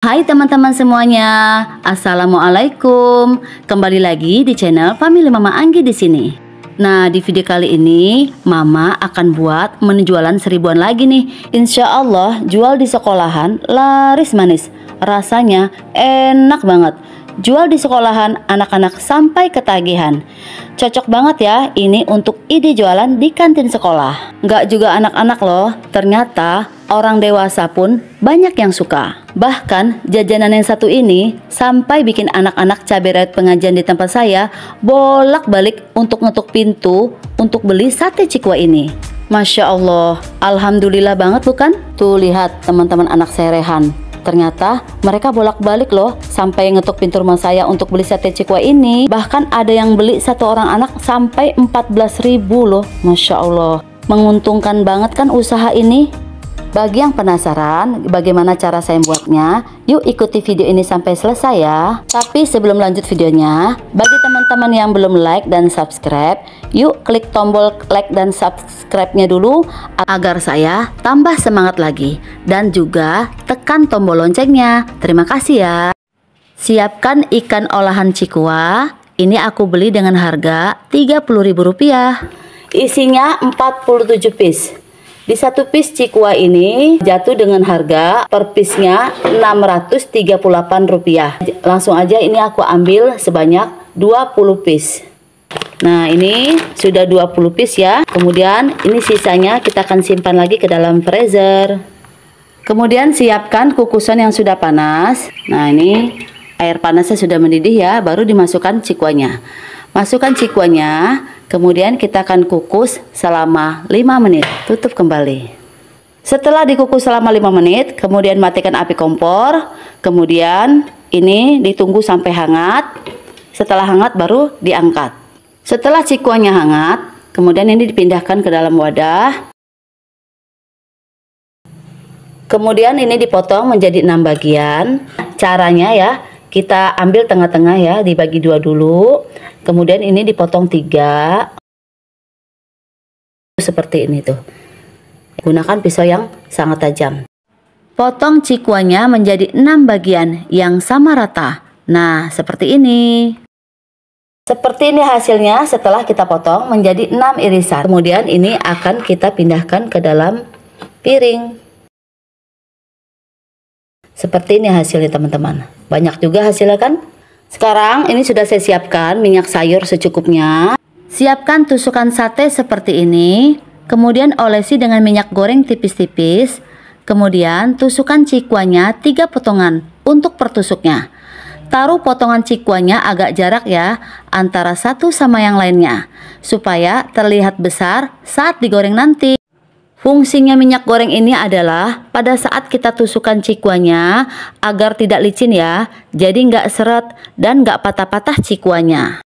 Hai teman-teman semuanya, Assalamualaikum. Kembali lagi di channel Family Mama Anggi di sini. Nah, di video kali ini Mama akan buat menu jualan seribuan lagi nih. Insya Allah jual di sekolahan laris manis. Rasanya enak banget. Jual di sekolahan anak-anak sampai ketagihan. Cocok banget ya ini untuk ide jualan di kantin sekolah. Nggak juga anak-anak loh, ternyata orang dewasa pun banyak yang suka. Bahkan jajanan yang satu ini sampai bikin anak-anak cabai rawit pengajian di tempat saya bolak-balik untuk ngetuk pintu untuk beli sate cikwa ini. Masya Allah, Alhamdulillah banget bukan? Tuh lihat teman-teman anak saya Rehan. Ternyata mereka bolak-balik loh sampai ngetuk pintu rumah saya untuk beli sate cikwa ini. Bahkan ada yang beli satu orang anak sampai 14.000 loh. Masya Allah, menguntungkan banget kan usaha ini. Bagi yang penasaran bagaimana cara saya buatnya, yuk ikuti video ini sampai selesai ya. Tapi sebelum lanjut videonya, bagi teman-teman yang belum like dan subscribe, yuk klik tombol like dan subscribe-nya dulu agar saya tambah semangat lagi. Dan juga tekan tombol loncengnya. Terima kasih ya. Siapkan ikan olahan cikwa. Ini aku beli dengan harga Rp30.000. Isinya 47 piece. Di satu piece cikwa ini jatuh dengan harga per piece-nya Rp638. Langsung aja ini aku ambil sebanyak 20 piece. Nah, ini sudah 20 piece ya. Kemudian ini sisanya kita akan simpan lagi ke dalam freezer. Kemudian siapkan kukusan yang sudah panas. Nah, ini air panasnya sudah mendidih ya, baru dimasukkan cikwanya. Masukkan cikwanya. Kemudian kita akan kukus selama 5 menit. Tutup kembali. Setelah dikukus selama 5 menit, kemudian matikan api kompor. Kemudian ini ditunggu sampai hangat. Setelah hangat baru diangkat. Setelah cikwanya hangat, kemudian ini dipindahkan ke dalam wadah. Kemudian ini dipotong menjadi 6 bagian. Caranya ya, kita ambil tengah-tengah ya, dibagi 2 dulu. Kemudian ini dipotong 3. Seperti ini tuh. Gunakan pisau yang sangat tajam. Potong cikwanya menjadi 6 bagian yang sama rata. Nah, seperti ini. Seperti ini hasilnya setelah kita potong menjadi 6 irisan. Kemudian ini akan kita pindahkan ke dalam piring. Seperti ini hasilnya teman-teman. Banyak juga hasilnya kan? Sekarang ini sudah saya siapkan minyak sayur secukupnya. Siapkan tusukan sate seperti ini. Kemudian olesi dengan minyak goreng tipis-tipis. Kemudian tusukan cikwanya 3 potongan untuk pertusuknya. Taruh potongan cikwanya agak jarak ya antara satu sama yang lainnya. Supaya terlihat besar saat digoreng nanti. Fungsinya minyak goreng ini adalah pada saat kita tusukan cikwanya agar tidak licin ya, jadi nggak seret dan nggak patah-patah cikwanya.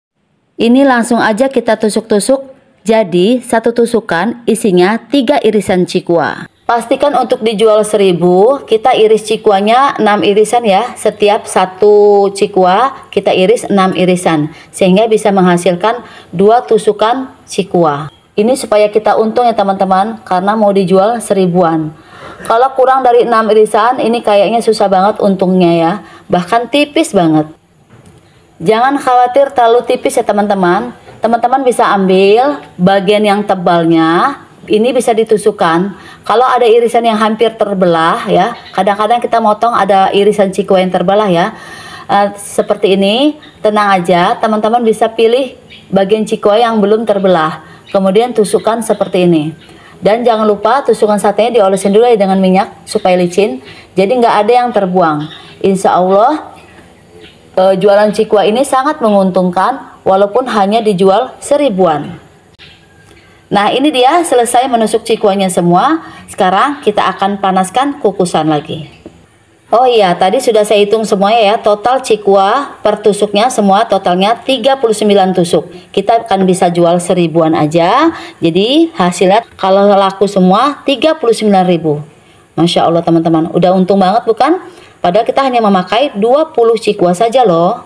Ini langsung aja kita tusuk-tusuk, jadi satu tusukan isinya 3 irisan cikwa. Pastikan untuk dijual 1.000 kita iris cikwanya 6 irisan ya, setiap satu cikwa kita iris 6 irisan sehingga bisa menghasilkan 2 tusukan cikwa. Ini supaya kita untung ya teman-teman, karena mau dijual 1.000-an. Kalau kurang dari 6 irisan, ini kayaknya susah banget untungnya ya. Bahkan tipis banget. Jangan khawatir terlalu tipis ya teman-teman. Teman-teman bisa ambil bagian yang tebalnya, ini bisa ditusukkan. Kalau ada irisan yang hampir terbelah ya, kadang-kadang kita motong ada irisan cikwa yang terbelah ya. Seperti ini, tenang aja, teman-teman bisa pilih bagian cikwa yang belum terbelah. Kemudian tusukkan seperti ini. Dan jangan lupa tusukan satenya diolesin dulu ya dengan minyak supaya licin. Jadi nggak ada yang terbuang. Insya Allah jualan cikwa ini sangat menguntungkan walaupun hanya dijual 1.000-an. Nah, ini dia selesai menusuk cikwanya semua. Sekarang kita akan panaskan kukusan lagi. Oh iya, tadi sudah saya hitung semuanya ya. Total cikwa per tusuknya semua totalnya 39 tusuk. Kita akan bisa jual 1.000-an aja. Jadi hasilnya kalau laku semua 39.000. Masya Allah teman-teman, udah untung banget bukan? Padahal kita hanya memakai 20 cikwa saja loh.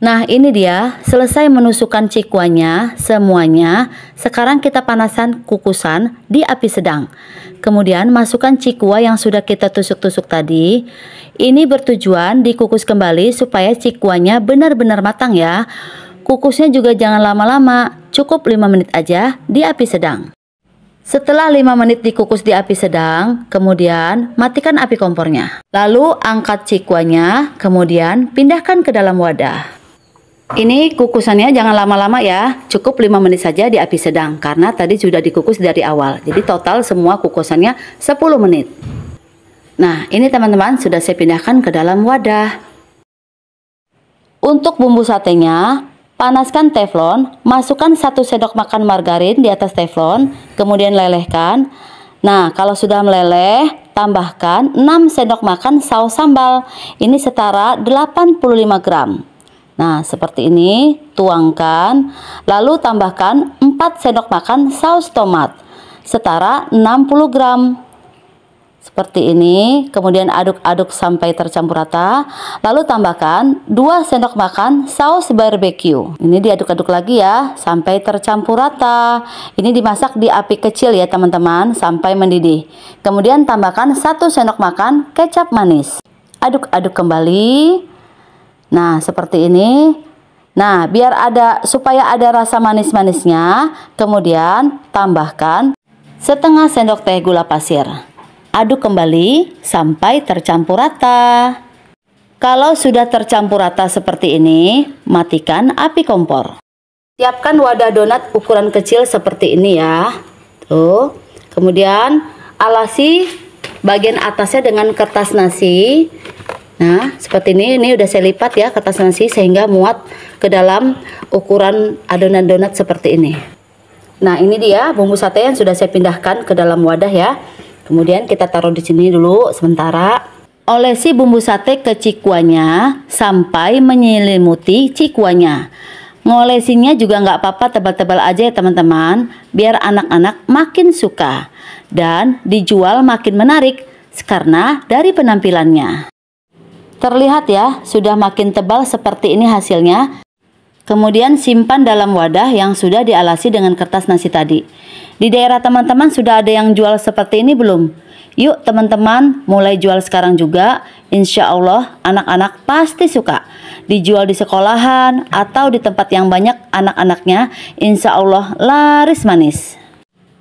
Nah ini dia, selesai menusukkan cikuanya semuanya. Sekarang kita panaskan kukusan di api sedang. Kemudian masukkan cikua yang sudah kita tusuk-tusuk tadi. Ini bertujuan dikukus kembali supaya cikuanya benar-benar matang ya. Kukusnya juga jangan lama-lama, cukup 5 menit aja di api sedang. Setelah 5 menit dikukus di api sedang, kemudian matikan api kompornya. Lalu angkat cikuanya, kemudian pindahkan ke dalam wadah. Ini kukusannya jangan lama-lama ya, cukup 5 menit saja di api sedang karena tadi sudah dikukus dari awal. Jadi total semua kukusannya 10 menit. Nah, ini teman-teman sudah saya pindahkan ke dalam wadah. Untuk bumbu satenya, panaskan teflon, masukkan 1 sendok makan margarin di atas teflon, kemudian lelehkan. Nah, kalau sudah meleleh, tambahkan 6 sendok makan saus sambal. Ini setara 85 gram. Nah, seperti ini, tuangkan, lalu tambahkan 4 sendok makan saus tomat, setara 60 gram. Seperti ini, kemudian aduk-aduk sampai tercampur rata, lalu tambahkan 2 sendok makan saus barbeque. Ini diaduk-aduk lagi ya, sampai tercampur rata. Ini dimasak di api kecil ya teman-teman, sampai mendidih. Kemudian tambahkan 1 sendok makan kecap manis. Aduk-aduk kembali. Nah, seperti ini. Nah, supaya ada rasa manis-manisnya, kemudian tambahkan setengah sendok teh gula pasir. Aduk kembali sampai tercampur rata. Kalau sudah tercampur rata seperti ini, matikan api kompor. Siapkan wadah donat ukuran kecil seperti ini ya. Tuh. Kemudian alasi bagian atasnya dengan kertas nasi. Nah, seperti ini udah saya lipat ya kertas nasi sehingga muat ke dalam ukuran adonan donat seperti ini. Nah, ini dia bumbu sate yang sudah saya pindahkan ke dalam wadah ya. Kemudian kita taruh di sini dulu sementara. Olesi bumbu sate ke cikuanya sampai menyelimuti cikuanya. Ngolesinya juga nggak apa-apa tebal-tebal aja ya teman-teman, biar anak-anak makin suka dan dijual makin menarik karena dari penampilannya. Terlihat ya, sudah makin tebal seperti ini hasilnya. Kemudian simpan dalam wadah yang sudah dialasi dengan kertas nasi tadi. Di daerah teman-teman sudah ada yang jual seperti ini belum? Yuk teman-teman, mulai jual sekarang juga. Insya Allah anak-anak pasti suka. Dijual di sekolahan atau di tempat yang banyak anak-anaknya, insya Allah laris manis.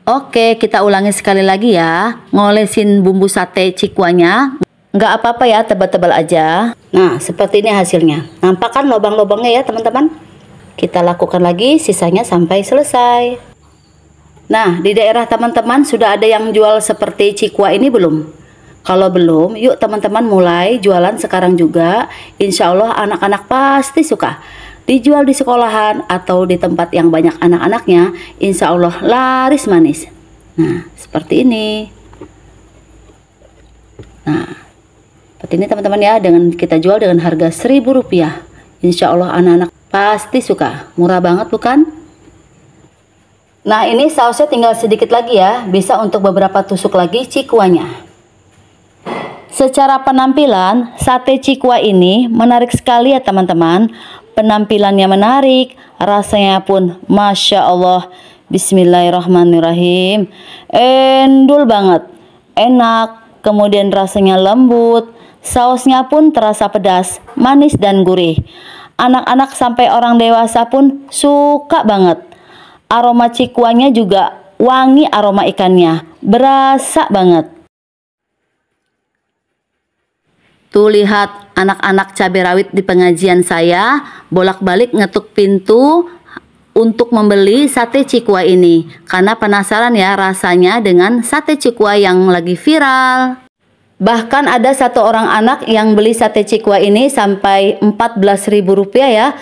Oke, kita ulangi sekali lagi ya. Ngolesin bumbu sate cikuanya. Nggak apa-apa ya, tebal-tebal aja. Nah, seperti ini hasilnya. Nampak kan lubang-lubangnya ya teman-teman? Kita lakukan lagi sisanya sampai selesai. Nah, di daerah teman-teman sudah ada yang jual seperti cikua ini belum? Kalau belum, yuk teman-teman mulai jualan sekarang juga. Insya Allah anak-anak pasti suka. Dijual di sekolahan atau di tempat yang banyak anak-anaknya, insya Allah laris manis. Nah, seperti ini. Nah, seperti ini teman-teman ya, dengan kita jual dengan harga Rp1.000. Insya Allah anak-anak pasti suka. Murah banget bukan? Nah, ini sausnya tinggal sedikit lagi ya, bisa untuk beberapa tusuk lagi cikuanya. Secara penampilan, sate cikua ini menarik sekali ya teman-teman. Penampilannya menarik, rasanya pun Masya Allah. Bismillahirrahmanirrahim. Endul banget, enak, kemudian rasanya lembut. Sausnya pun terasa pedas, manis dan gurih. Anak-anak sampai orang dewasa pun suka banget. Aroma cikuanya juga wangi, aroma ikannya berasa banget. Tuh lihat anak-anak cabai rawit di pengajian saya bolak-balik ngetuk pintu untuk membeli sate cikua ini karena penasaran ya rasanya dengan sate cikua yang lagi viral. Bahkan ada satu orang anak yang beli sate cikua ini sampai Rp14.000 ya,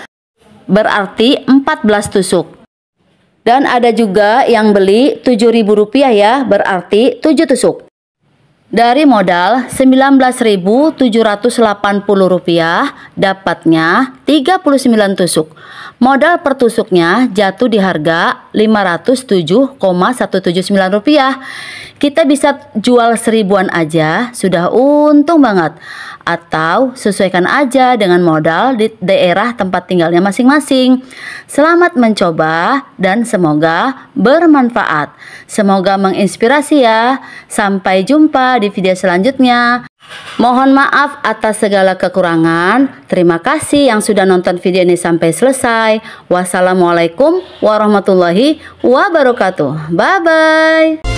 berarti 14 tusuk. Dan ada juga yang beli Rp7.000 ya, berarti 7 tusuk. Dari modal Rp19.780, dapatnya 39 tusuk. Modal per tusuknya jatuh di harga Rp507,179. Kita bisa jual seribuan aja, sudah untung banget. atau sesuaikan aja dengan modal di daerah tempat tinggalnya masing-masing. Selamat mencoba dan semoga bermanfaat. Semoga menginspirasi ya. Sampai jumpa di video selanjutnya. Mohon maaf atas segala kekurangan. Terima kasih yang sudah nonton video ini sampai selesai. Wassalamualaikum warahmatullahi wabarakatuh. Bye bye.